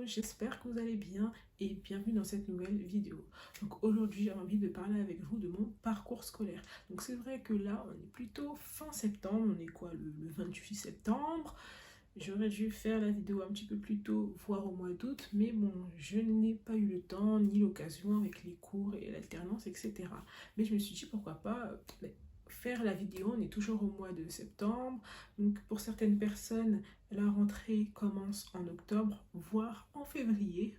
j'espère que vous allez bien et bienvenue dans cette nouvelle vidéo. Donc aujourd'hui j'ai envie de parler avec vous de mon parcours scolaire. Donc c'est vrai que là on est plutôt fin septembre, on est quoi le 28 septembre. J'aurais dû faire la vidéo un petit peu plus tôt, voire au mois d'août, mais bon, je n'ai pas eu le temps ni l'occasion avec les cours et l'alternance, etc. Mais je me suis dit pourquoi pas faire la vidéo, on est toujours au mois de septembre, donc pour certaines personnes, la rentrée commence en octobre, voire en février,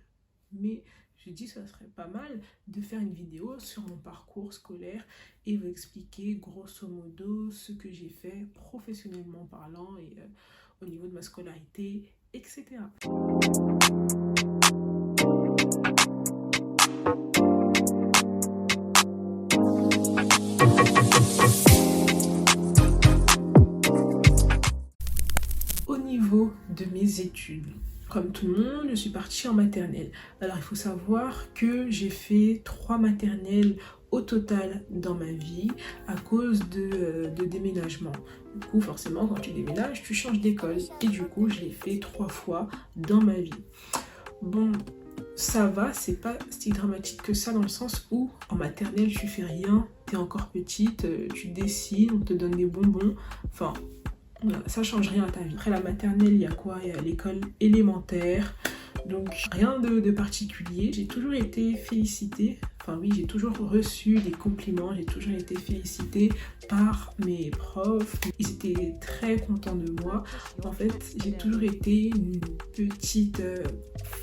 mais je dis que ça serait pas mal de faire une vidéo sur mon parcours scolaire et vous expliquer grosso modo ce que j'ai fait professionnellement parlant et au niveau de ma scolarité, etc. Au niveau de mes études, comme tout le monde, je suis partie en maternelle. Alors il faut savoir que j'ai fait 3 maternelles au total dans ma vie à cause de déménagement. Du coup forcément quand tu déménages tu changes d'école et du coup je l'ai fait 3 fois dans ma vie. Bon, ça va, c'est pas si dramatique que ça dans le sens où en maternelle tu fais rien, t'es encore petite, tu dessines, on te donne des bonbons, enfin ça change rien à ta vie. Après la maternelle, il y a quoi? Il y a l'école élémentaire, donc rien de particulier. J'ai toujours été félicitée, enfin oui, j'ai toujours reçu des compliments, j'ai toujours été félicitée par mes profs. Ils étaient très contents de moi. En fait, j'ai toujours été une petite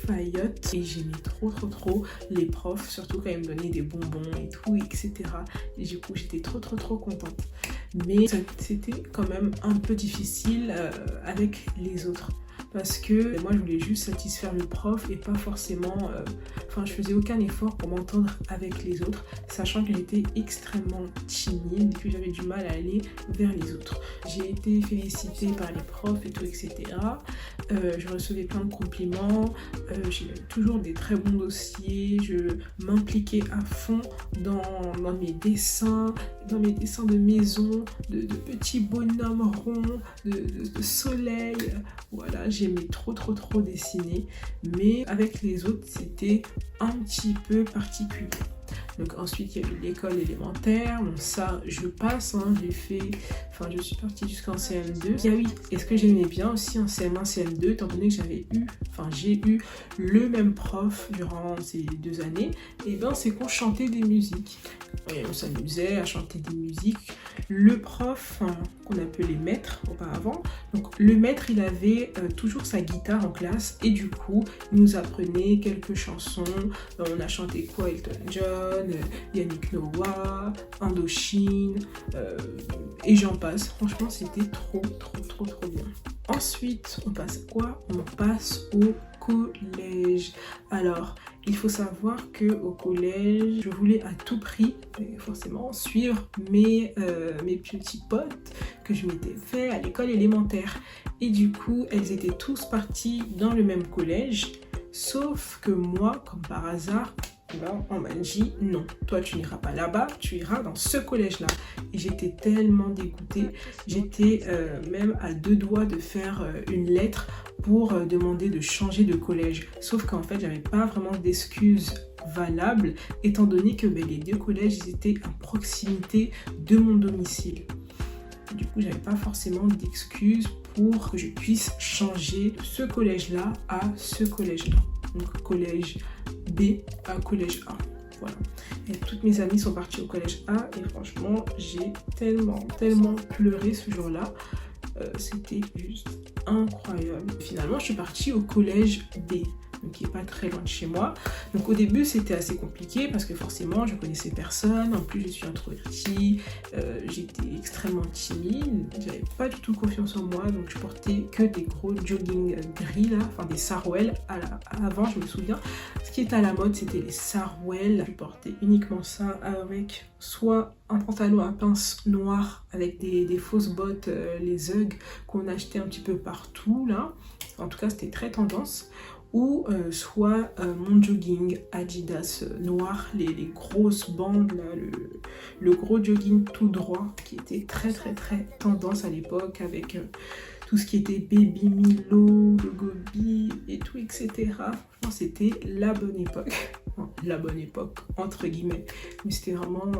faillotte et j'aimais trop les profs, surtout quand ils me donnaient des bonbons et tout, etc. Et du coup, j'étais trop contente. Mais c'était quand même un peu difficile avec les autres parce que moi je voulais juste satisfaire le prof et pas forcément je faisais aucun effort pour m'entendre avec les autres, sachant que j'étais extrêmement timide et que j'avais du mal à aller vers les autres. J'ai été félicitée par les profs et tout, etc. Je recevais plein de compliments, j'ai toujours des très bons dossiers, je m'impliquais à fond dans mes dessins de maison, de petits bonhommes ronds, de soleil. Voilà, j'aimais trop dessiner, mais avec les autres c'était un petit peu particulier. Donc ensuite il y a eu l'école élémentaire, bon ça je passe, j'ai fait, je suis partie jusqu'en CM2. Et oui, et ce que j'aimais bien aussi en CM1, CM2, étant donné que j'ai eu le même prof durant ces 2 années, et ben c'est qu'on chantait des musiques. Et on s'amusait à chanter des musiques. Le prof, qu'on appelait maître auparavant, donc le maître il avait toujours sa guitare en classe et du coup il nous apprenait quelques chansons. On a chanté quoi? Elton John, Yannick Noah, Indochine, et j'en passe. Franchement c'était trop bien. Ensuite on passe à quoi? On passe au collège. Alors il faut savoir que au collège je voulais à tout prix forcément suivre mes petits potes que je m'étais fait à l'école élémentaire et du coup elles étaient tous parties dans le même collège sauf que moi comme par hasard on m'a dit non, toi tu n'iras pas là-bas, tu iras dans ce collège-là. Et j'étais tellement dégoûtée, j'étais même à 2 doigts de faire une lettre pour demander de changer de collège. Sauf qu'en fait, j'avais pas vraiment d'excuses valables, étant donné que les 2 collèges ils étaient à proximité de mon domicile. Du coup, j'avais pas forcément d'excuses pour que je puisse changer ce collège-là à ce collège-là. Donc collège B à collège A, voilà. Et toutes mes amies sont parties au collège A et franchement j'ai tellement pleuré ce jour-là, c'était juste incroyable. Finalement je suis partie au collège B, donc qui est pas très loin de chez moi. Donc au début c'était assez compliqué parce que forcément je connaissais personne, en plus je suis introvertie, j'étais extrêmement timide, j'avais pas du tout confiance en moi, donc je portais que des gros jogging gris là, des sarouels. Avant je me souviens, ce qui était à la mode c'était les sarouels, je portais uniquement ça avec soit un pantalon à pince noir avec des fausses bottes, les Ugg qu'on achetait un petit peu partout là, en tout cas c'était très tendance, ou soit mon jogging Adidas noir, les grosses bandes là, le gros jogging tout droit qui était très tendance à l'époque avec tout ce qui était Baby Milo, le Gobi et tout, etc. Franchement, c'était la bonne époque. La bonne époque, entre guillemets. Mais c'était vraiment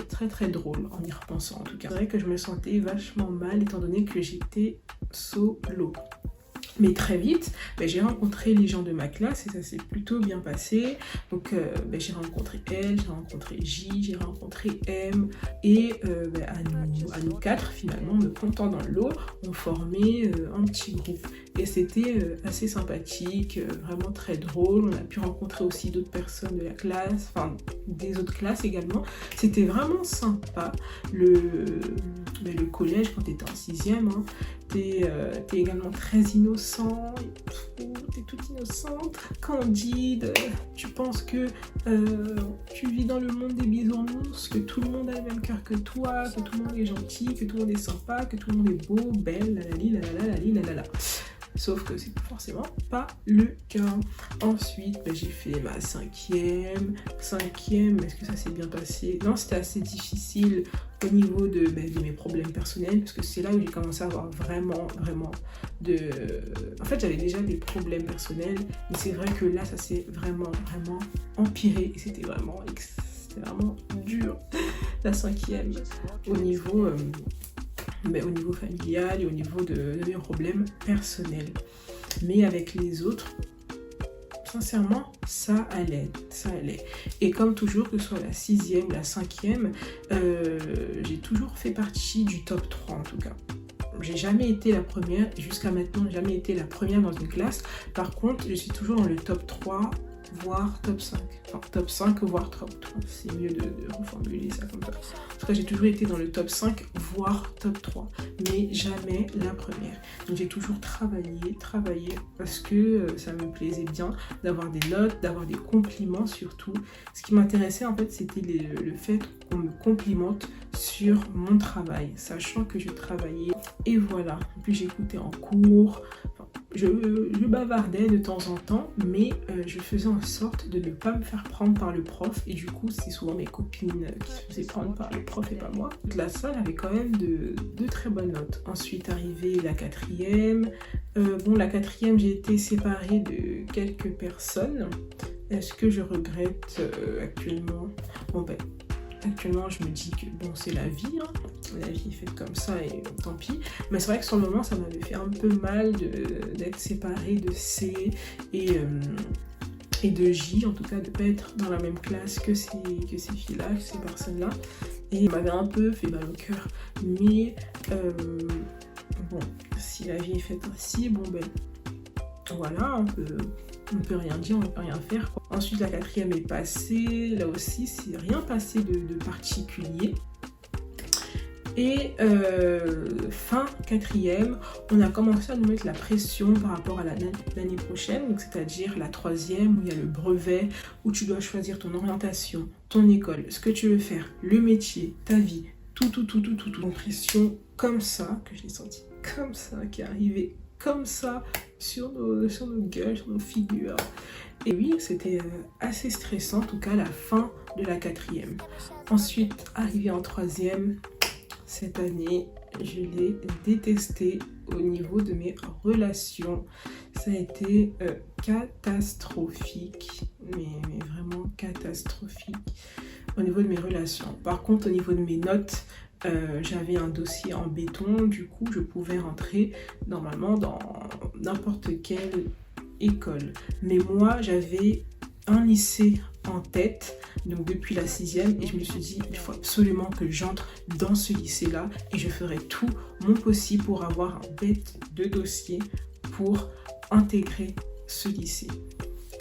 très très drôle en y repensant en tout cas. C'est vrai que je me sentais vachement mal étant donné que j'étais solo. Mais très vite, j'ai rencontré les gens de ma classe et ça s'est plutôt bien passé. Donc j'ai rencontré elle, j'ai rencontré J, j'ai rencontré M et à nous quatre finalement, me comptant dans le lot, on formait un petit groupe. Et c'était assez sympathique, vraiment très drôle. On a pu rencontrer aussi d'autres personnes de la classe, enfin des autres classes également. C'était vraiment sympa. Le collège quand t'étais en 6e, hein, t'es également très innocent, t'es toute innocente, candide, tu penses que tu vis dans le monde des bisounours, que tout le monde a le même cœur que toi, que tout le monde est gentil, que tout le monde est sympa, que tout le monde est beau, belle, lalala. Sauf que c'est forcément pas le cas. Ensuite, j'ai fait ma 5e. 5e, est-ce que ça s'est bien passé? Non, c'était assez difficile au niveau de mes problèmes personnels, parce que c'est là où j'ai commencé à avoir vraiment de... En fait, j'avais déjà des problèmes personnels, mais c'est vrai que là, ça s'est vraiment empiré, et c'était vraiment dur, la 5e, au niveau familial et au niveau de mes problèmes personnels. Mais avec les autres, sincèrement, ça allait. Et comme toujours, que ce soit la 6e ou la 5e, j'ai toujours fait partie du top 3 en tout cas. J'ai jamais été la première, jusqu'à maintenant, jamais été la première dans une classe. Par contre, je suis toujours dans le top 3, voire top 5. Enfin, top 5, voire top 3. C'est mieux de reformuler ça comme ça. En tout cas, j'ai toujours été dans le top 5, voire top 3. Mais jamais la première. Donc j'ai toujours travaillé, parce que ça me plaisait bien d'avoir des notes, d'avoir des compliments surtout. Ce qui m'intéressait en fait, c'était le fait qu'on me complimente sur mon travail, sachant que je travaillais. Et voilà. En plus, j'écoutais en cours. Enfin, je bavardais de temps en temps, mais je faisais en sorte de ne pas me faire prendre par le prof. Et du coup, c'est souvent mes copines qui se faisaient prendre par le prof et pas moi. La salle avait quand même de très bonnes notes. Ensuite, arrivée la 4e. La 4e, j'ai été séparée de quelques personnes. Est-ce que je regrette actuellement? Actuellement, je me dis que c'est la vie, hein. La vie est faite comme ça et tant pis. Mais c'est vrai que sur le moment, ça m'avait fait un peu mal d'être séparée de C et de J, en tout cas de ne pas être dans la même classe que ces filles-là, que ces personnes-là. Et ça m'avait un peu fait mal au cœur. Mais si la vie est faite ainsi, voilà, on peut rien dire, on peut rien faire, quoi. Ensuite, la 4e est passée. Là aussi, c'est rien passé de particulier. Et fin 4e, on a commencé à nous mettre la pression par rapport à l'année prochaine, donc c'est-à-dire la 3e où il y a le brevet, où tu dois choisir ton orientation, ton école, ce que tu veux faire, le métier, ta vie, tout. Une pression comme ça, que j'ai senti comme ça, qui est arrivée comme ça sur nos gueules, sur nos figures. Et oui, c'était assez stressant, en tout cas la fin de la 4e. Ensuite, arrivé en 3e, cette année, je l'ai détesté au niveau de mes relations. Ça a été catastrophique, mais vraiment catastrophique au niveau de mes relations. Par contre, au niveau de mes notes, j'avais un dossier en béton, du coup je pouvais rentrer normalement dans n'importe quelle école. Mais moi j'avais un lycée en tête, donc depuis la 6e, et je me suis dit il faut absolument que j'entre dans ce lycée-là et je ferai tout mon possible pour avoir un bête de dossier pour intégrer ce lycée.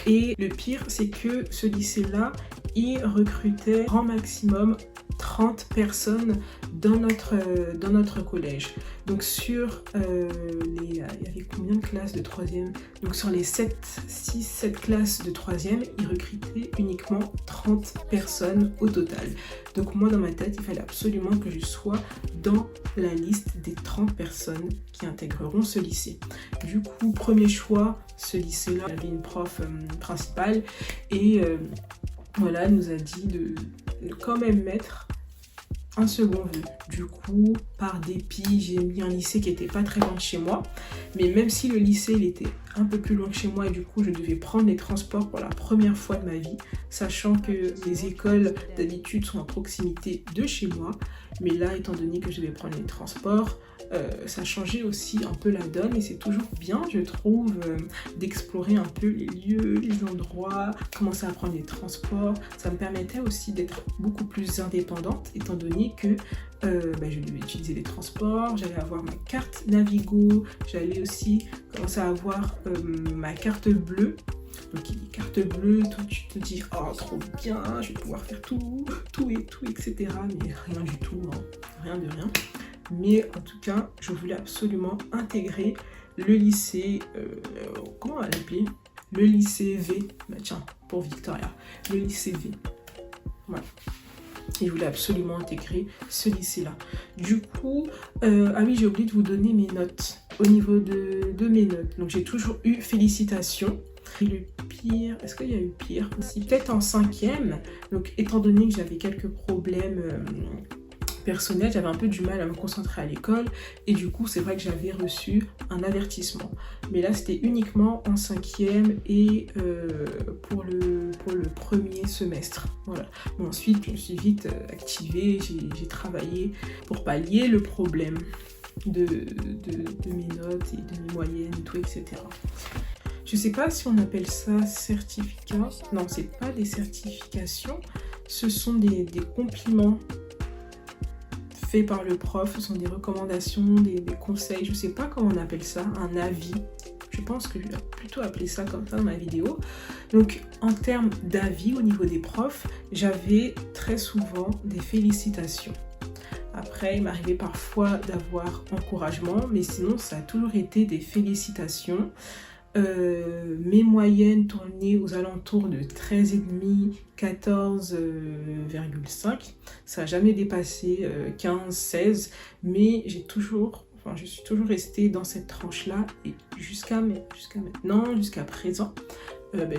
Et le pire, c'est que ce lycée-là, il recrutait grand maximum 30 personnes dans notre collège. Donc sur il y avait combien de classes de 3e? Donc sur les 7 classes de 3e, ils recrutaient uniquement 30 personnes au total. Donc moi dans ma tête, il fallait absolument que je sois dans la liste des 30 personnes qui intégreront ce lycée. Du coup, premier choix, ce lycée-là, il y avait une prof principale et voilà, elle nous a dit de quand même mettre un second vœu. Du coup, par dépit, j'ai mis un lycée qui était pas très loin de chez moi. Mais même si le lycée il était un peu plus loin que chez moi et du coup je devais prendre les transports pour la première fois de ma vie, sachant que les écoles d'habitude sont à proximité de chez moi. Mais là, étant donné que je devais prendre les transports, ça changeait aussi un peu la donne et c'est toujours bien, je trouve, d'explorer un peu les lieux, les endroits, commencer à prendre les transports. Ça me permettait aussi d'être beaucoup plus indépendante étant donné que je devais utiliser les transports, j'allais avoir ma carte Navigo, j'allais aussi commencer à avoir ma carte bleue. Donc les cartes bleues, toi tu te dis oh trop bien, je vais pouvoir faire tout, etc. Mais rien du tout, hein. Rien de rien. Mais en tout cas, je voulais absolument intégrer le lycée, comment on va l'appeler? Le lycée V, bah tiens, pour Victoria, le lycée V. Voilà. Et je voulais absolument intégrer ce lycée-là. Du coup, ah oui, j'ai oublié de vous donner mes notes, au niveau de mes notes. Donc j'ai toujours eu félicitations. Et le pire, est-ce qu'il y a eu pire aussi? Peut-être en 5e, donc étant donné que j'avais quelques problèmes personnels, j'avais un peu du mal à me concentrer à l'école et du coup c'est vrai que j'avais reçu un avertissement. Mais là c'était uniquement en 5e et pour le premier semestre. Voilà. Bon, ensuite je me suis vite activée, j'ai travaillé pour pallier le problème de mes notes et de mes moyennes et tout, etc. Je sais pas si on appelle ça certificat. Non, c'est pas des certifications. Ce sont des compliments faits par le prof. Ce sont des recommandations, des conseils. Je sais pas comment on appelle ça. Un avis. Je pense que je vais plutôt appeler ça comme ça dans ma vidéo. Donc, en termes d'avis au niveau des profs, j'avais très souvent des félicitations. Après, il m'arrivait parfois d'avoir encouragement, mais sinon, ça a toujours été des félicitations. Mes moyennes tournaient aux alentours de 13,5, 14,5. Ça n'a jamais dépassé 15, 16, mais je suis toujours restée dans cette tranche-là et jusqu'à maintenant, jusqu'à présent.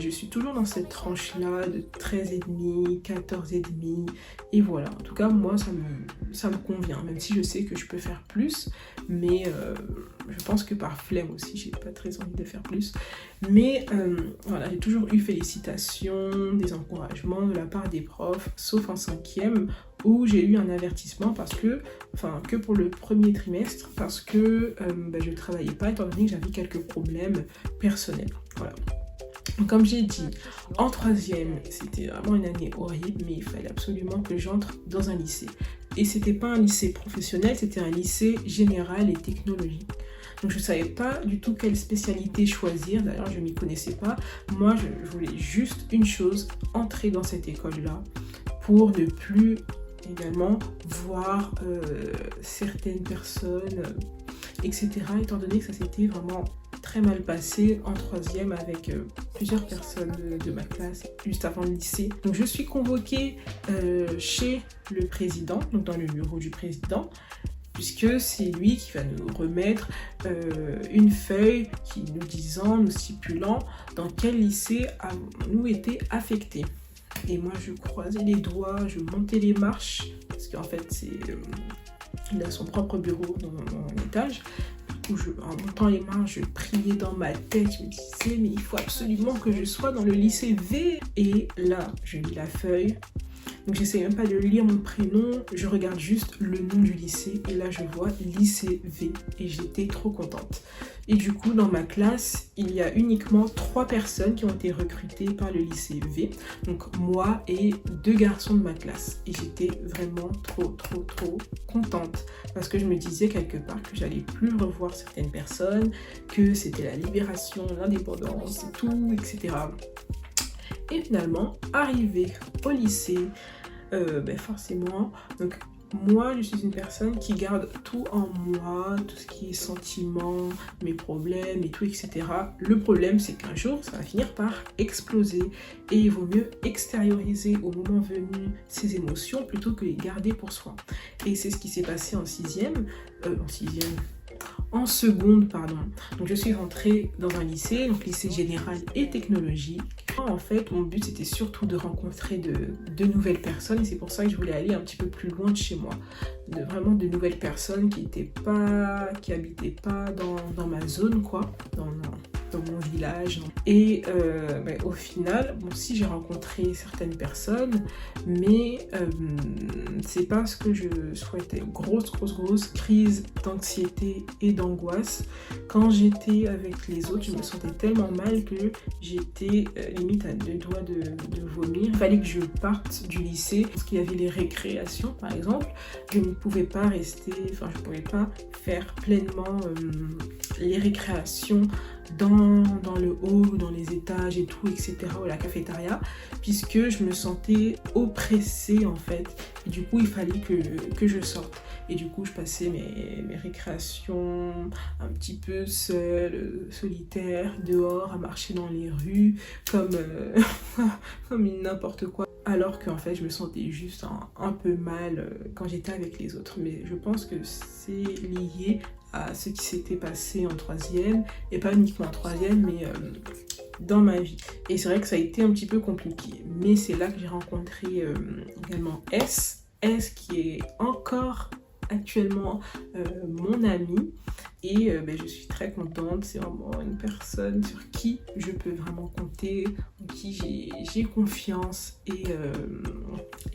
Je suis toujours dans cette tranche-là de 13,5, 14,5 et voilà. En tout cas, moi, ça me convient, même si je sais que je peux faire plus, mais je pense que par flemme aussi, j'ai pas très envie de faire plus. Mais voilà, j'ai toujours eu félicitations, des encouragements de la part des profs, sauf en 5e où j'ai eu un avertissement que pour le premier trimestre, parce que je ne travaillais pas étant donné que j'avais quelques problèmes personnels. Voilà. Donc, comme j'ai dit, en 3e, c'était vraiment une année horrible, mais il fallait absolument que j'entre dans un lycée. Et c'était pas un lycée professionnel, c'était un lycée général et technologique. Donc je ne savais pas du tout quelle spécialité choisir, d'ailleurs je ne m'y connaissais pas. Moi je voulais juste une chose, entrer dans cette école-là pour ne plus également voir certaines personnes, etc. Étant donné que ça s'était vraiment très mal passé en 3e avec plusieurs personnes de ma classe juste avant le lycée. Donc je suis convoquée chez le président, donc dans le bureau du président, puisque c'est lui qui va nous remettre une feuille nous stipulant dans quel lycée avons-nous été affectés. Et moi je croisais les doigts, je montais les marches, parce qu'en fait il a son propre bureau dans mon étage. Où en montant les mains, je priais dans ma tête, je me disais mais il faut absolument que je sois dans le lycée V. Et là, je lis la feuille, donc j'essaie même pas de lire mon prénom, je regarde juste le nom du lycée et là je vois lycée V et j'étais trop contente. Et du coup, dans ma classe, il y a uniquement 3 personnes qui ont été recrutées par le lycée V. Donc moi et 2 garçons de ma classe. Et j'étais vraiment trop contente. Parce que je me disais quelque part que j'allais plus revoir certaines personnes, que c'était la libération, l'indépendance et tout, etc. Et finalement, arrivé au lycée, forcément, donc moi, je suis une personne qui garde tout en moi, tout ce qui est sentiments, mes problèmes et tout, etc. Le problème, c'est qu'un jour, ça va finir par exploser et il vaut mieux extérioriser au moment venu ces émotions plutôt que les garder pour soi. Et c'est ce qui s'est passé en 6e, En seconde, pardon. Donc je suis rentrée dans un lycée, donc lycée général et technologique. En fait, mon but c'était surtout de rencontrer de nouvelles personnes et c'est pour ça que je voulais aller un petit peu plus loin de chez moi. Vraiment de nouvelles personnes qui habitaient pas dans ma zone, quoi, dans mon village. Et au final, bon, si j'ai rencontré certaines personnes, mais c'est pas ce que je souhaitais. Grosse crise d'anxiété et d'angoisse. Quand j'étais avec les autres, je me sentais tellement mal que j'étais limite à 2 doigts de vomir. Il fallait que je parte du lycée parce qu'il y avait les récréations, par exemple. Je ne pouvais pas je pouvais pas faire pleinement les récréations dans le hall, dans les étages et tout, etc., ou la cafétéria, puisque je me sentais oppressée en fait. Et du coup, il fallait que je sorte. Et du coup, je passais mes récréations un petit peu seule, solitaire, dehors, à marcher dans les rues, comme une n'importe quoi. Alors qu'en fait, je me sentais juste un peu mal quand j'étais avec les autres. Mais je pense que c'est lié à ce qui s'était passé en troisième, et pas uniquement en troisième, mais dans ma vie. Et c'est vrai que ça a été un petit peu compliqué. Mais c'est là que j'ai rencontré également S qui est encore actuellement mon ami. Et je suis très contente, c'est vraiment une personne sur qui je peux vraiment compter, en qui j'ai confiance et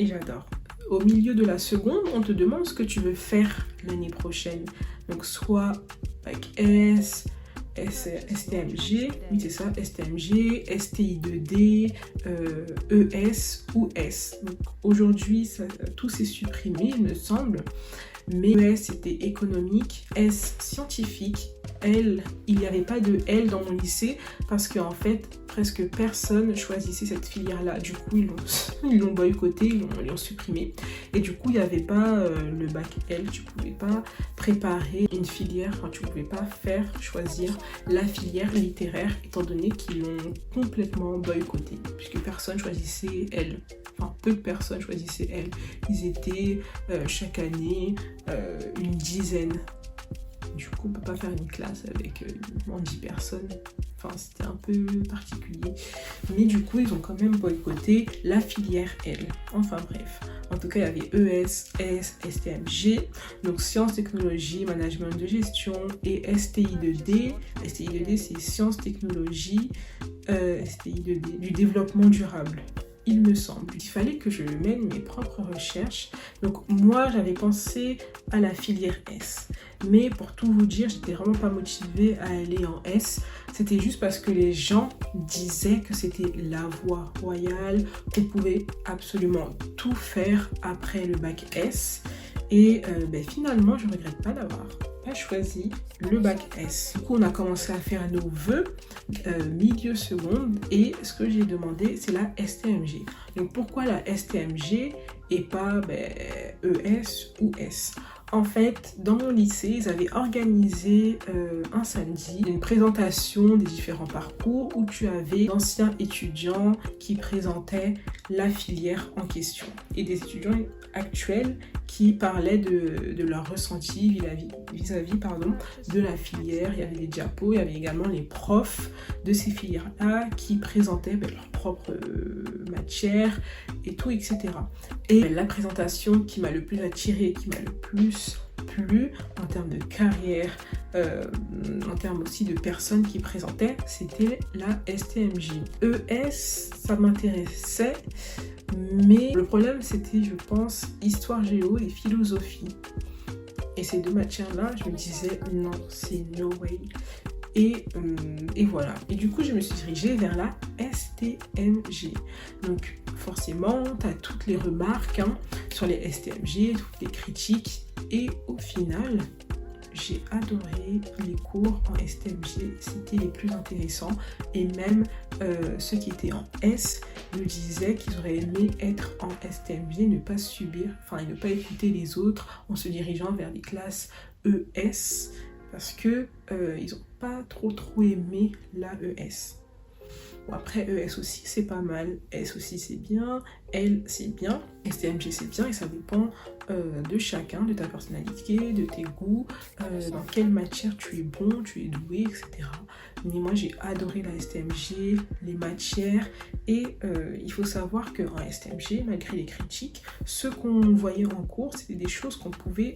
j'adore. Au milieu de la seconde, on te demande ce que tu veux faire l'année prochaine. Donc soit bac S, STMG, oui c'est ça, STMG, STI2D, ES ou S. Donc aujourd'hui, tout s'est supprimé, il me semble. Mais ES c'était économique, S scientifique, L, il n'y avait pas de L dans mon lycée parce qu'en fait presque personne choisissait cette filière là. Du coup ils l'ont boycotté, ils l'ont supprimé. Et du coup il n'y avait pas le bac L, tu pouvais pas préparer une filière, enfin tu pouvais pas choisir la filière littéraire étant donné qu'ils l'ont complètement boycotté puisque personne choisissait L. Enfin, peu de personnes choisissaient L. Ils étaient chaque année une dizaine. Du coup, on peut pas faire une classe avec uniquement 10 personnes. Enfin, c'était un peu particulier. Mais du coup, ils ont quand même boycotté la filière L. Enfin bref. En tout cas, il y avait ES, S, STMG. Donc, sciences, technologie, management de gestion. Et STI2D. STI2D, c'est sciences, technologie, STI2D, du développement durable. Il me semble. Il fallait que je mène mes propres recherches. Donc moi, j'avais pensé à la filière S. Mais pour tout vous dire, j'étais vraiment pas motivée à aller en S. C'était juste parce que les gens disaient que c'était la voie royale, qu'on pouvait absolument tout faire après le bac S. Et finalement, je ne regrette pas d'avoir pas choisi le bac S. Du coup, on a commencé à faire nos vœux milieu seconde et ce que j'ai demandé, c'est la STMG. Donc, pourquoi la STMG et pas ES ou S? En fait, dans mon lycée, ils avaient organisé un samedi une présentation des différents parcours où tu avais d'anciens étudiants qui présentaient la filière en question et des étudiants actuels qui parlaient de leur ressenti vis-à-vis de la filière. Il y avait les diapos, il y avait également les profs de ces filières-là qui présentaient leurs propres matières et tout, etc. Et la présentation qui m'a le plus attirée, qui m'a le plus plu en termes de carrière, en termes aussi de personnes qui présentaient, c'était la STMJ. ES, ça m'intéressait, mais le problème c'était, je pense, histoire géo et philosophie. Et ces deux matières-là, je me disais non, c'est no way. Et voilà. Et du coup, je me suis dirigée vers la STMG. Donc, forcément, tu as toutes les remarques sur les STMG, toutes les critiques. Et au final, j'ai adoré les cours en STMG. C'était les plus intéressants. Et même ceux qui étaient en S me disaient qu'ils auraient aimé être en STMG, ne pas subir, et ne pas écouter les autres en se dirigeant vers des classes ES. Parce que ils n'ont pas trop aimé la ES. Bon, après, ES aussi, c'est pas mal. S aussi, c'est bien. L, c'est bien. STMG, c'est bien. Et ça dépend de chacun, de ta personnalité, de tes goûts, dans quelle matière tu es bon, tu es doué, etc. Mais moi, j'ai adoré la STMG, les matières. Et il faut savoir qu'en STMG, malgré les critiques, ce qu'on voyait en cours, c'était des choses qu'on pouvait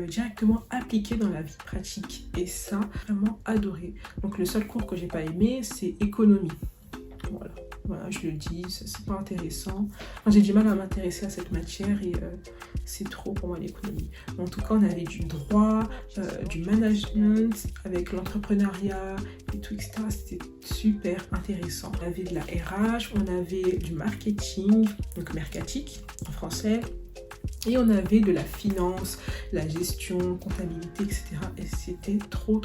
directement appliquer dans la vie pratique. Et ça, vraiment adoré. Donc, le seul cours que j'ai pas aimé, c'est économie. Voilà, je le dis, c'est pas intéressant. Enfin, j'ai du mal à m'intéresser à cette matière et c'est trop pour moi l'économie. En tout cas, on avait du droit, du management avec l'entrepreneuriat et tout, etc. C'était super intéressant. On avait de la RH, on avait du marketing, donc mercatique en français. Et on avait de la finance, la gestion, comptabilité, etc. Et c'était trop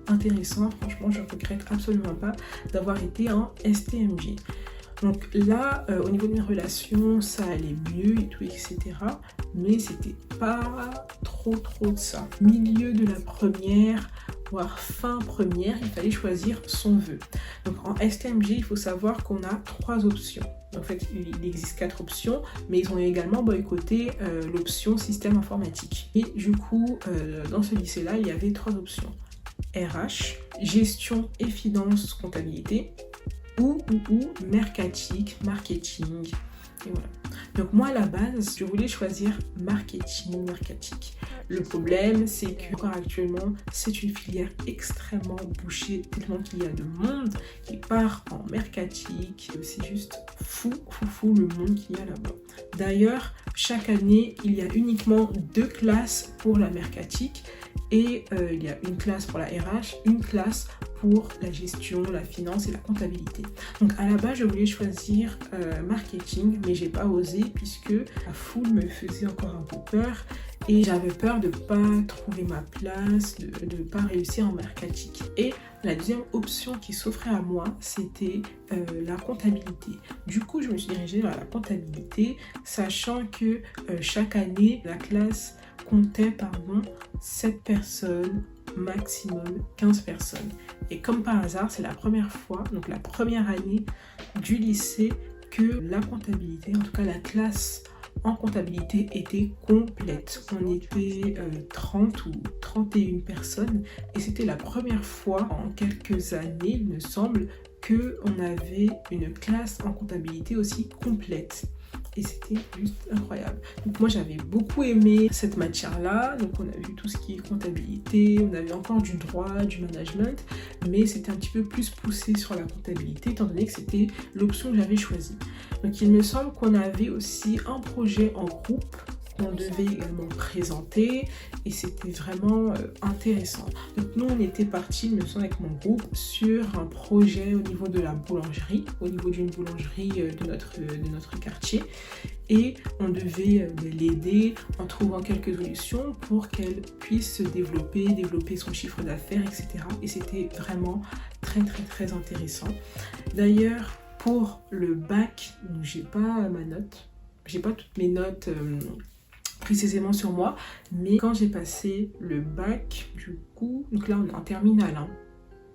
intéressant. Franchement, je ne regrette absolument pas d'avoir été en STMG. Donc là, au niveau de mes relations, ça allait mieux et tout, etc. Mais c'était pas trop de ça. Milieu de la première, voire fin première, il fallait choisir son vœu. Donc en STMG, il faut savoir qu'on a 3 options. En fait, il existe 4 options, mais ils ont également boycotté l'option système informatique. Et du coup, dans ce lycée-là, il y avait 3 options. RH, gestion et finance, comptabilité, ou mercatique, marketing. Et voilà. Donc moi, à la base, je voulais choisir mercatique. Le problème, c'est que encore actuellement, c'est une filière extrêmement bouchée, tellement qu'il y a de monde qui part en mercatique. C'est juste fou le monde qu'il y a là-bas. D'ailleurs, chaque année, il y a uniquement 2 classes pour la mercatique et il y a une classe pour la RH, une classe pour la gestion, la finance et la comptabilité. Donc à la base, je voulais choisir marketing, mais j'ai pas osé puisque la foule me faisait encore un peu peur et j'avais peur de pas trouver ma place, de pas réussir en mercatique. Et la deuxième option qui s'offrait à moi, c'était la comptabilité. Du coup, je me suis dirigée vers la comptabilité, sachant que chaque année, la classe comptait 7 personnes, maximum 15 personnes. Et comme par hasard, c'est la première fois, donc la première année du lycée, que la comptabilité, en tout cas la classe en comptabilité était complète. On était 30 ou 31 personnes et c'était la première fois en quelques années, il me semble, qu'on avait une classe en comptabilité aussi complète. Et c'était juste incroyable. Donc moi j'avais beaucoup aimé cette matière-là. Donc on a vu tout ce qui est comptabilité, on avait encore du droit, du management, mais c'était un petit peu plus poussé sur la comptabilité étant donné que c'était l'option que j'avais choisie. Donc il me semble qu'on avait aussi un projet en groupe qu'on devait également présenter et c'était vraiment intéressant. Donc nous on était partis, il me semble, avec mon groupe sur un projet au niveau de la boulangerie, au niveau d'une boulangerie de notre quartier et on devait l'aider en trouvant quelques solutions pour qu'elle puisse se développer son chiffre d'affaires, etc. Et c'était vraiment très intéressant. D'ailleurs pour le bac, j'ai pas ma note, j'ai pas toutes mes notes précisément sur moi, mais quand j'ai passé le bac, du coup, donc là on est en terminale, hein.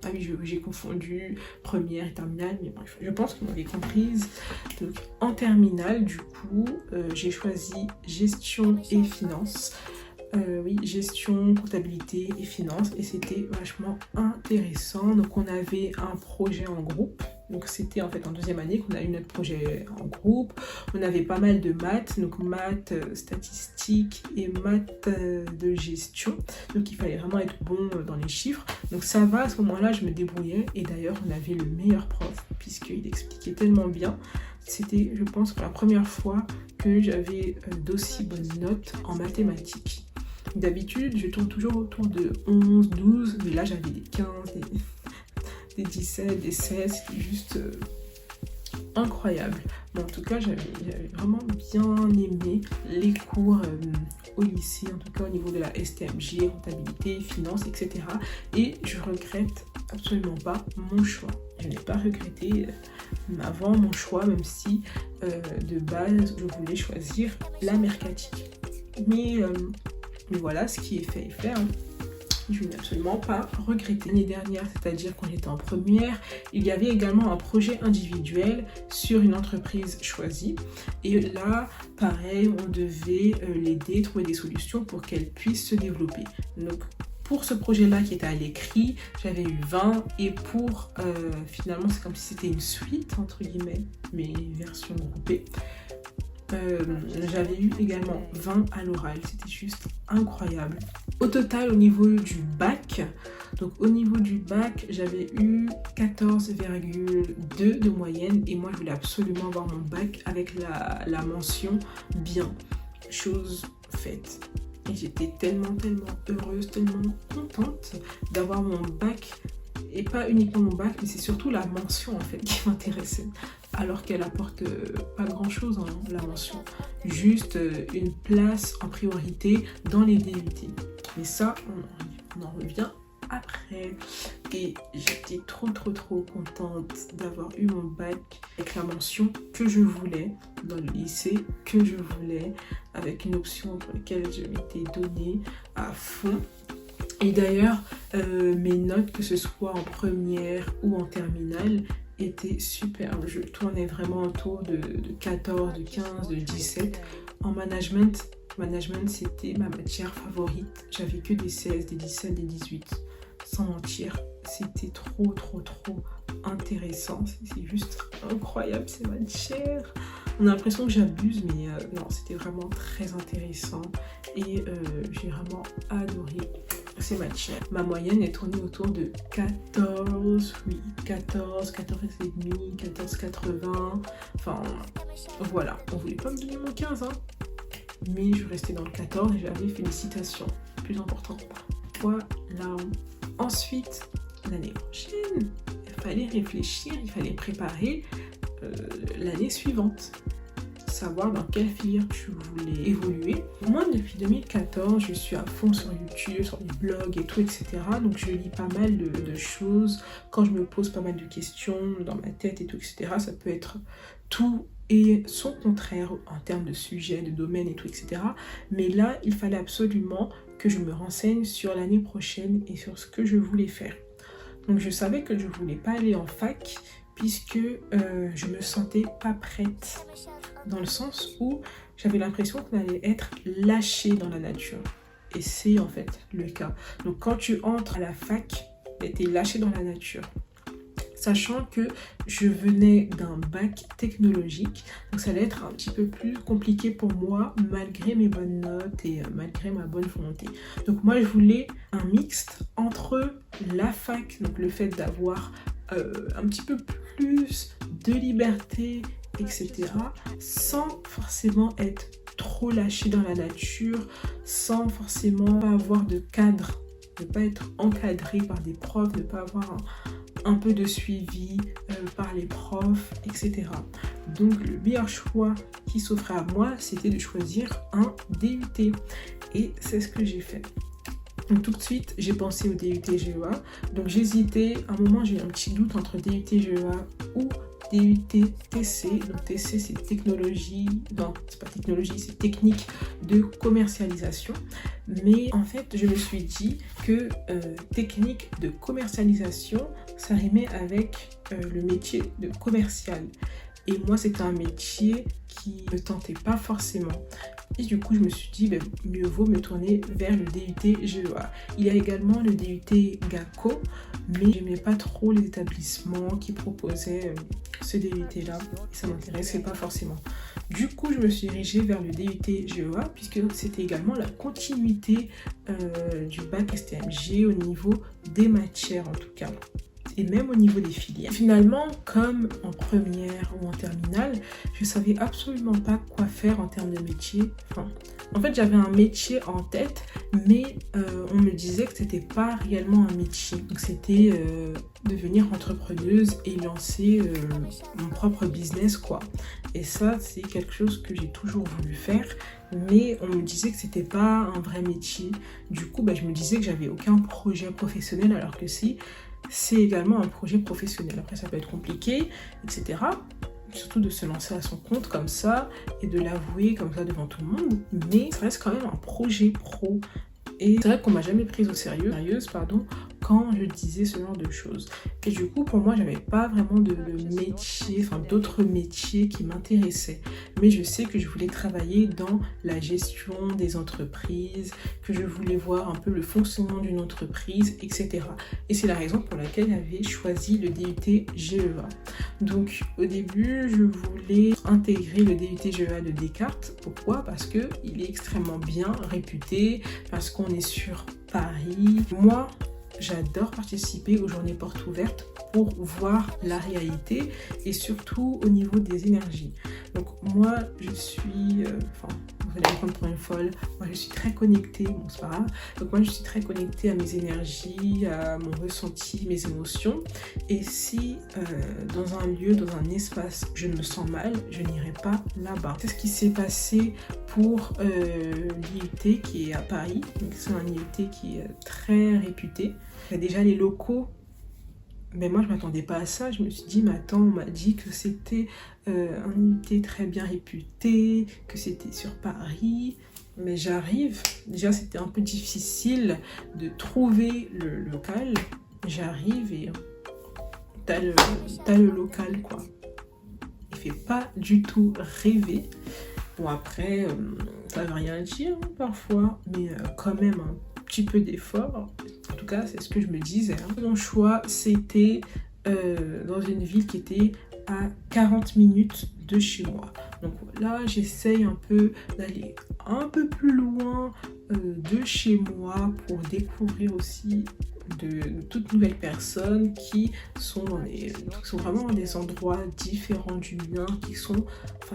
Ah oui, j'ai confondu première et terminale, mais bref, je pense que vous m'avez comprise. Donc en terminale, du coup, j'ai choisi gestion et finance. Oui, gestion, comptabilité et finance, et c'était vachement intéressant. Donc on avait un projet en groupe. Donc c'était en fait en deuxième année qu'on a eu notre projet en groupe. On avait pas mal de maths, donc maths statistiques et maths de gestion. Donc il fallait vraiment être bon dans les chiffres. Donc ça va, à ce moment-là, je me débrouillais. Et d'ailleurs, on avait le meilleur prof puisqu'il expliquait tellement bien. C'était, je pense, pour la première fois que j'avais d'aussi bonnes notes en mathématiques. D'habitude, je tourne toujours autour de 11, 12, mais là j'avais des 15, des 17, des 16, c'était juste incroyable. Mais en tout cas, j'avais vraiment bien aimé les cours au lycée, en tout cas au niveau de la STMG, comptabilité, finance, etc. Et je regrette absolument pas mon choix. Je n'ai pas regretté avant mon choix, même si de base, je voulais choisir la mercatique. Mais voilà, ce qui est fait est fait, hein. je n'ai absolument pas regretté. L'année dernière, c'est-à-dire quand j'étais en première, il y avait également un projet individuel sur une entreprise choisie. Et là, pareil, on devait l'aider, trouver des solutions pour qu'elle puisse se développer. Donc, pour ce projet-là qui était à l'écrit, j'avais eu 20 et pour, finalement, c'est comme si c'était une suite, entre guillemets, mais une version groupée. J'avais eu également 20 à l'oral, c'était juste incroyable. Au total, au niveau du bac, j'avais eu 14,2 de moyenne et moi je voulais absolument avoir mon bac avec la mention bien, chose faite. Et j'étais tellement heureuse, tellement contente d'avoir mon bac. Et pas uniquement mon bac, mais c'est surtout la mention en fait qui m'intéressait. Alors qu'elle apporte pas grand chose, hein, la mention. Juste une place en priorité dans les DUT. Mais ça, on en revient après. Et j'étais trop contente d'avoir eu mon bac avec la mention que je voulais dans le lycée, que je voulais, avec une option pour laquelle je m'étais donnée à fond. Et d'ailleurs, mes notes, que ce soit en première ou en terminale, étaient superbes. Je tournais vraiment autour de 14, de 15, de 17. En management, c'était ma matière favorite. J'avais que des 16, des 17, des 18. Sans mentir, c'était trop intéressant. C'est juste incroyable ces matières. On a l'impression que j'abuse, mais non, c'était vraiment très intéressant. Et j'ai vraiment adoré ces matières. Ma moyenne est tournée autour de 14 et demi, 14,80. Enfin, voilà. On voulait pas me donner mon 15, hein. Mais je restais dans le 14 et j'avais félicitations. Plus important. Voilà. Ensuite, l'année prochaine, il fallait réfléchir, il fallait préparer l'année suivante. Savoir dans quelle filière tu voulais évoluer. Moi, depuis 2014, je suis à fond sur YouTube, sur les blogs et tout, etc. Donc, je lis pas mal de choses. Quand je me pose pas mal de questions dans ma tête et tout, etc., ça peut être tout et son contraire en termes de sujets, de domaines et tout, etc. Mais là, il fallait absolument que je me renseigne sur l'année prochaine et sur ce que je voulais faire. Donc, je savais que je voulais pas aller en fac puisque je me sentais pas prête. Dans le sens où j'avais l'impression qu'on allait être lâché dans la nature. Et c'est en fait le cas. Donc quand tu entres à la fac, tu es lâché dans la nature. Sachant que je venais d'un bac technologique, donc ça allait être un petit peu plus compliqué pour moi malgré mes bonnes notes et malgré ma bonne volonté. Donc moi je voulais un mixte entre la fac, donc le fait d'avoir un petit peu plus de liberté, etc., sans forcément être trop lâché dans la nature, sans forcément avoir de cadre, ne pas être encadré par des profs, ne pas avoir un peu de suivi par les profs, etc. Donc le meilleur choix qui s'offrait à moi, c'était de choisir un DUT. Et c'est ce que j'ai fait. Donc tout de suite, j'ai pensé au DUT GEA. Donc j'hésitais, à un moment j'ai eu un petit doute entre DUT GEA ou DUT TC. Donc TC c'est technologie, non c'est pas technologie, c'est technique de commercialisation. Mais en fait je me suis dit que technique de commercialisation, ça rimait avec le métier de commercial. Et moi c'était un métier qui ne me tentait pas forcément. Et du coup, je me suis dit, mieux vaut me tourner vers le DUT GEA. Il y a également le DUT GACO, mais j'aimais pas trop les établissements qui proposaient ce DUT-là. Et ça m'intéressait pas forcément. Du coup, je me suis dirigée vers le DUT GEA, puisque c'était également la continuité du bac STMG au niveau des matières en tout cas. Et même au niveau des filières. Finalement, comme en première ou en terminale, je savais absolument pas quoi faire en termes de métier. Enfin, en fait, j'avais un métier en tête, mais on me disait que c'était pas réellement un métier. Donc c'était devenir entrepreneuse et lancer mon propre business, quoi. Et ça, c'est quelque chose que j'ai toujours voulu faire, mais on me disait que c'était pas un vrai métier. Du coup, je me disais que j'avais aucun projet professionnel, alors que si, c'est également un projet professionnel. Après, ça peut être compliqué, etc. Surtout de se lancer à son compte comme ça et de l'avouer comme ça devant tout le monde. Mais ça reste quand même un projet pro. Et c'est vrai qu'on m'a jamais prise au sérieux, quand je disais ce genre de choses. Et du coup, pour moi, j'avais pas vraiment de métier, enfin d'autres métiers qui m'intéressaient. Mais je sais que je voulais travailler dans la gestion des entreprises, que je voulais voir un peu le fonctionnement d'une entreprise, etc. Et c'est la raison pour laquelle j'avais choisi le DUT GEA. Donc au début, je voulais intégrer le DUT GEA de Descartes. Pourquoi? Parce qu'il est extrêmement bien réputé, parce qu'on est sur Paris. Moi, j'adore participer aux journées portes ouvertes pour voir la réalité et surtout au niveau des énergies. Donc moi, je suis... vous allez me prendre pour une folle. Moi, je suis très connectée. Bon, c'est pas grave. Donc moi, je suis très connectée à mes énergies, à mon ressenti, mes émotions. Et si dans un lieu, dans un espace, je me sens mal, je n'irai pas là-bas. C'est ce qui s'est passé pour l'IUT qui est à Paris. Donc c'est un IUT qui est très réputé. Il y a déjà les locaux. Mais moi, je ne m'attendais pas à ça. Je me suis dit, mais attends, on m'a dit que c'était un IUT très bien réputé, que c'était sur Paris. Mais j'arrive. Déjà, c'était un peu difficile de trouver le local. J'arrive et t'as le local, quoi. Il fait pas du tout rêver. Bon, après, ça veut rien dire, hein, parfois. Mais quand même, un petit peu d'effort. En tout cas, c'est ce que je me disais. Mon choix, c'était dans une ville qui était à 40 minutes de chez moi. Donc là, j'essaye un peu d'aller un peu plus loin de chez moi pour découvrir aussi de toutes nouvelles personnes qui sont vraiment dans des endroits différents du mien,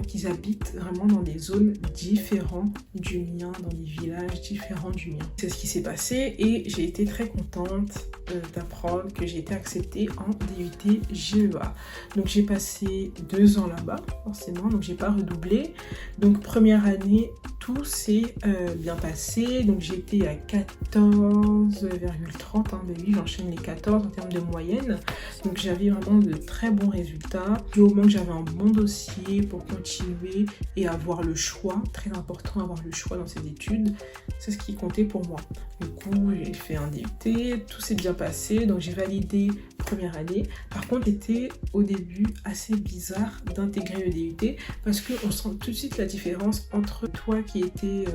qui habitent vraiment dans des zones différentes du mien, dans des villages différents du mien. C'est ce qui s'est passé et j'ai été très contente d'apprendre que j'ai été acceptée en DUT GEA. Donc j'ai passé 2 ans là-bas, forcément, donc j'ai pas redoublé. Donc première année, tout s'est bien passé. Donc j'étais à 14,30, mais oui, j'enchaîne les 14 en termes de moyenne. Donc j'avais vraiment de très bons résultats. Du moment que j'avais un bon dossier pour continuer et avoir le choix, très important avoir le choix dans ces études, c'est ce qui comptait pour moi. Du coup, j'ai fait un DUT, tout s'est bien passé, donc j'ai validé première année. Par contre, c'était au début assez bizarre d'intégrer le DUT parce qu'on sent tout de suite la différence entre toi qui étais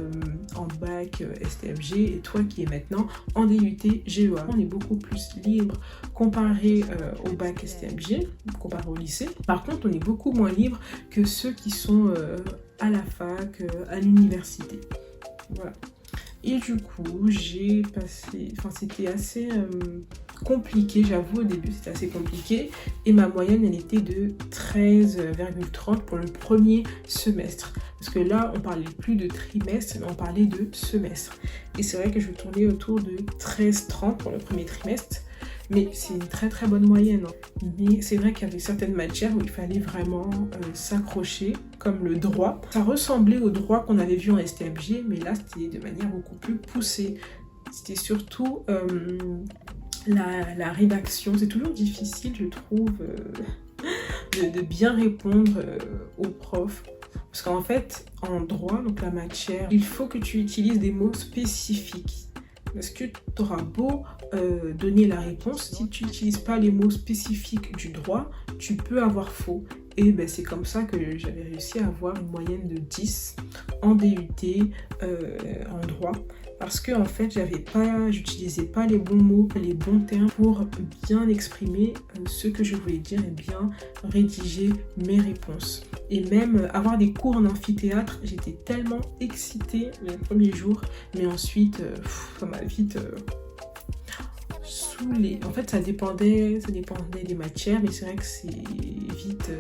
en bac STFG et toi qui es maintenant en DUT GEA. On est beaucoup plus libre comparé au bac STFG, comparé au lycée. Par contre, on est beaucoup moins libre que ceux qui sont à la fac, à l'université. Voilà. Et du coup, j'ai passé... c'était assez compliqué, j'avoue, au début, c'était assez compliqué. Et ma moyenne, elle était de 13,30 pour le premier semestre. Parce que là, on parlait plus de trimestre, mais on parlait de semestre. Et c'est vrai que je tournais autour de 13,30 pour le premier trimestre. Mais c'est une très très bonne moyenne. Mais c'est vrai qu'il y avait certaines matières où il fallait vraiment s'accrocher, comme le droit. Ça ressemblait au droit qu'on avait vu en STFG, mais là c'était de manière beaucoup plus poussée. C'était surtout la rédaction. C'est toujours difficile, je trouve, de bien répondre aux profs. Parce qu'en fait, en droit, donc la matière, il faut que tu utilises des mots spécifiques. Parce que tu auras beau donner la réponse, si tu n'utilises pas les mots spécifiques du droit, tu peux avoir faux. Et ben, c'est comme ça que j'avais réussi à avoir une moyenne de 10 en DUT en droit. Parce que en fait, j'utilisais pas les bons mots, les bons termes pour bien exprimer ce que je voulais dire et bien rédiger mes réponses. Et même avoir des cours en amphithéâtre, j'étais tellement excitée les premiers jours, mais ensuite, ça m'a vite saoulée. En fait, ça dépendait des matières, mais c'est vrai que c'est vite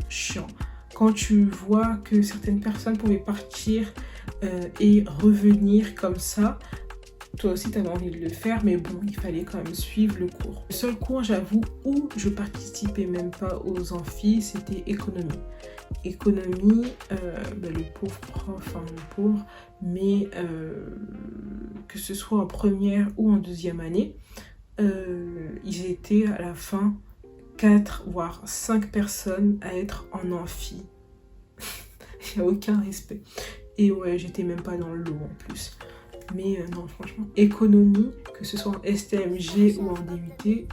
chiant. Quand tu vois que certaines personnes pouvaient partir et revenir comme ça, toi aussi tu avais envie de le faire, mais bon, il fallait quand même suivre le cours. Le seul cours, j'avoue, où je participais même pas aux amphis, c'était économie. Économie, le pauvre prof, le pauvre, mais que ce soit en première ou en deuxième année, ils étaient à la fin 4 voire 5 personnes à être en amphi. Il n'y a aucun respect. Et ouais, j'étais même pas dans le lot en plus. Mais non, franchement, économie, que ce soit en STMG ou en DUT, il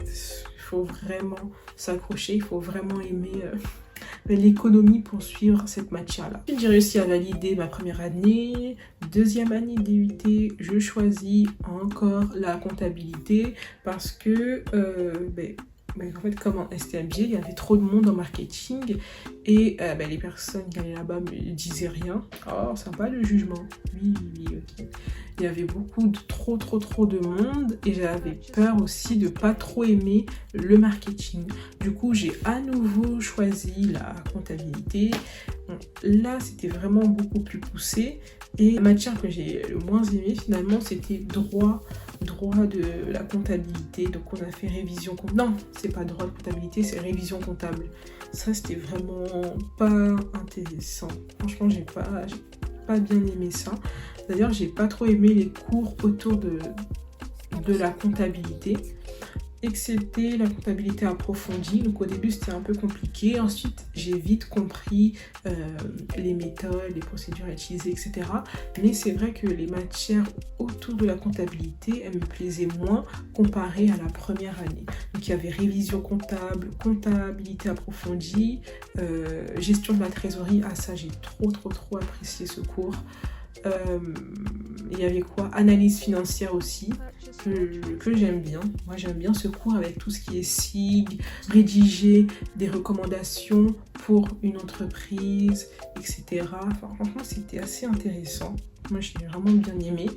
faut vraiment s'accrocher, il faut vraiment aimer l'économie pour suivre cette matière-là. J'ai réussi à valider ma première année, deuxième année DUT, je choisis encore la comptabilité parce que en fait, comme en STMG, il y avait trop de monde en marketing et les personnes qui allaient là-bas me disaient rien. Oh, sympa le jugement. Oui, ok. Il y avait beaucoup de trop de monde et j'avais peur aussi de pas trop aimer le marketing. Du coup, j'ai à nouveau choisi la comptabilité. Bon, là, c'était vraiment beaucoup plus poussé et la matière que j'ai le moins aimée finalement, c'était droit de la comptabilité. Donc on a fait révision comptable. Non, c'est pas droit de comptabilité, c'est révision comptable. Ça, c'était vraiment pas intéressant. Franchement, j'ai pas bien aimé ça. D'ailleurs, j'ai pas trop aimé les cours autour de la comptabilité, excepté la comptabilité approfondie. Donc au début, c'était un peu compliqué. Ensuite, j'ai vite compris les méthodes, les procédures à utiliser, etc. Mais c'est vrai que les matières autour de la comptabilité, elles me plaisaient moins comparé à la première année. Donc il y avait révision comptable, comptabilité approfondie, gestion de la trésorerie. Ah ça, j'ai trop apprécié ce cours. Il y avait quoi? Analyse financière aussi, que j'aime bien. Moi j'aime bien ce cours avec tout ce qui est SIG, rédiger des recommandations pour une entreprise, etc. Enfin, franchement, c'était assez intéressant. Moi j'ai vraiment bien aimé.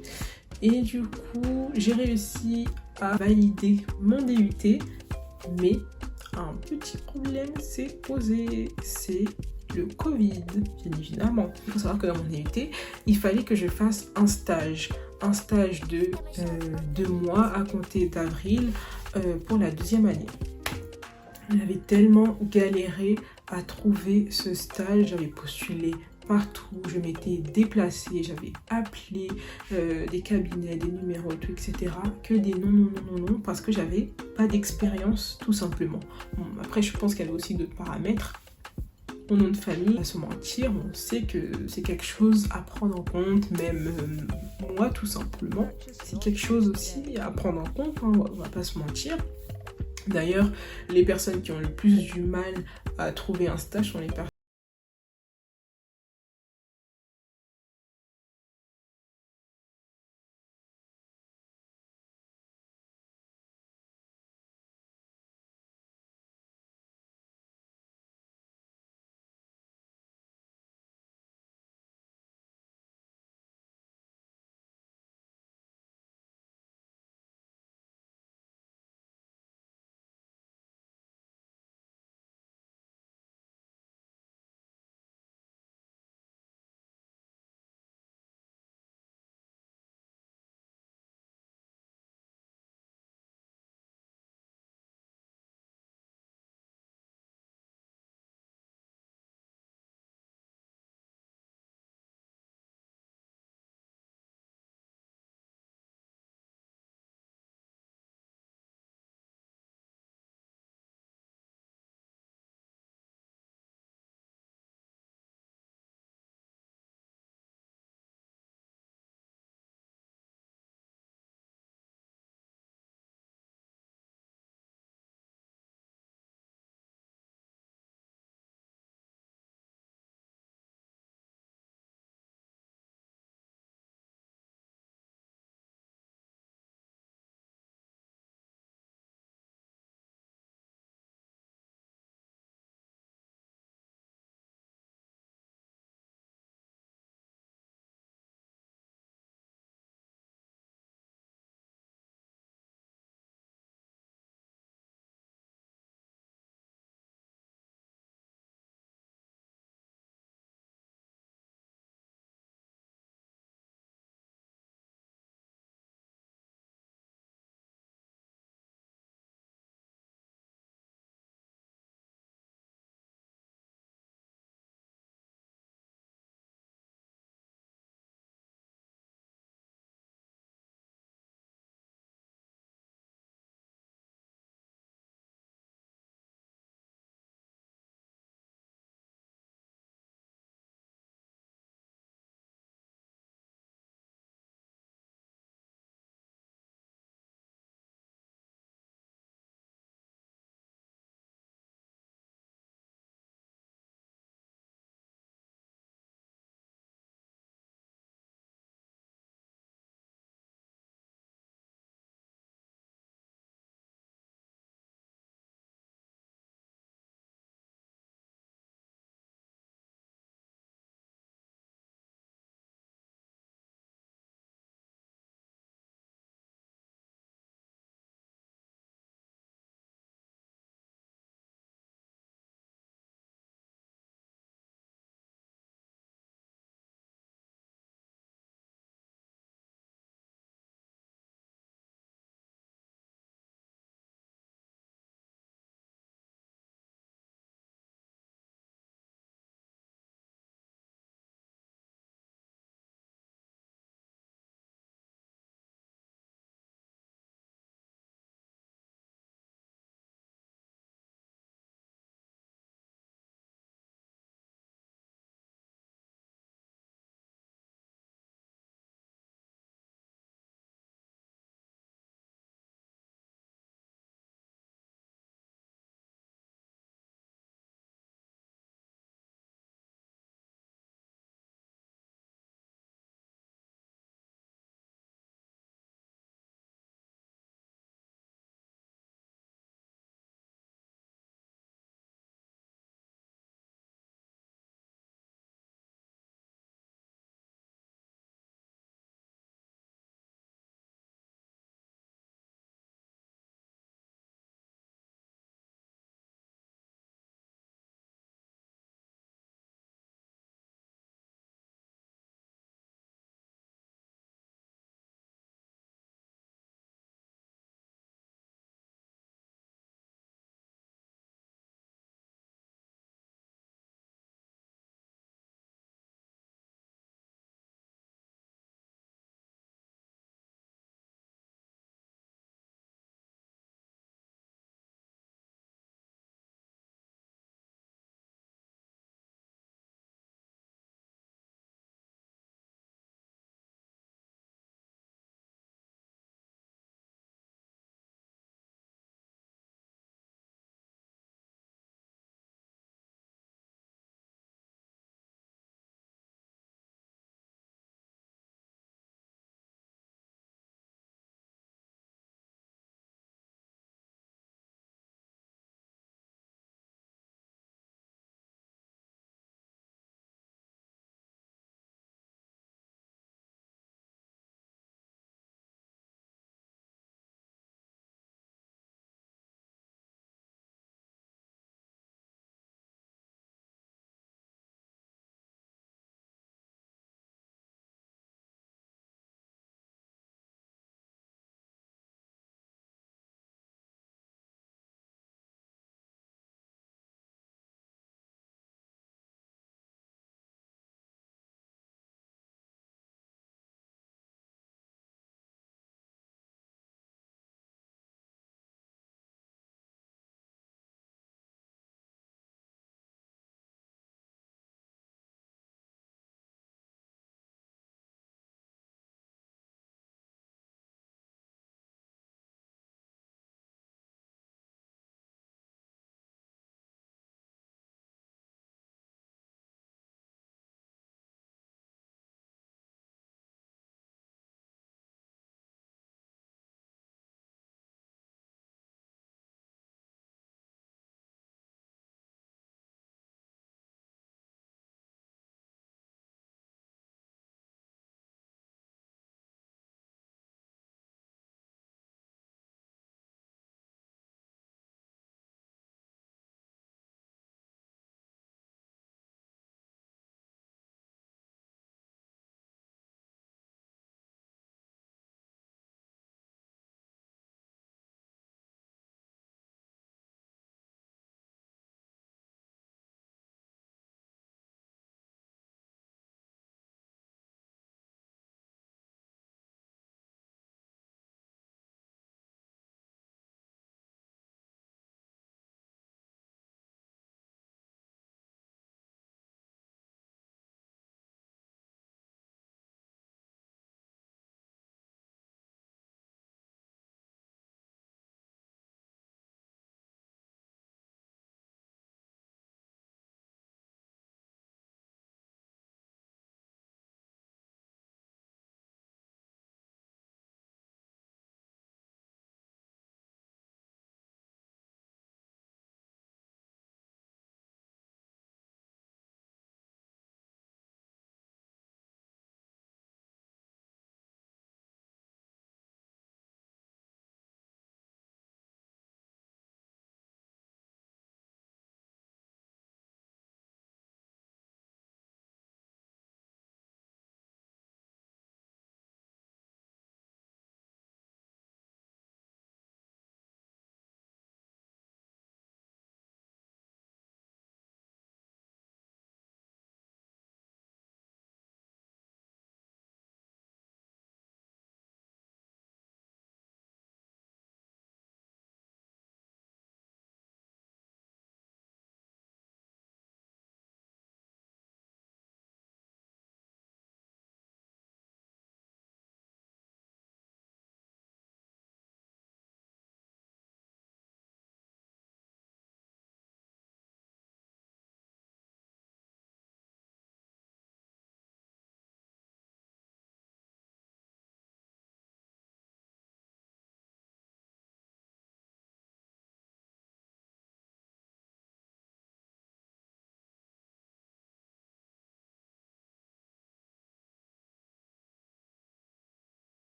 Et du coup, j'ai réussi à valider mon DUT, mais un petit problème s'est posé, c'est le Covid, bien évidemment. Il faut savoir que dans mon DUT, il fallait que je fasse un stage de 2 mois à compter d'avril pour la deuxième année. J'avais tellement galéré à trouver ce stage, j'avais postulé partout, je m'étais déplacée, j'avais appelé des cabinets, des numéros, tout, etc. Que des non, parce que j'avais pas d'expérience, tout simplement. Bon, après, je pense qu'il y avait aussi d'autres paramètres. Mon nom de famille, pas se mentir, on sait que c'est quelque chose à prendre en compte, même moi tout simplement, c'est quelque chose aussi à prendre en compte, hein, on va pas se mentir. D'ailleurs, les personnes qui ont le plus du mal à trouver un stage sont les personnes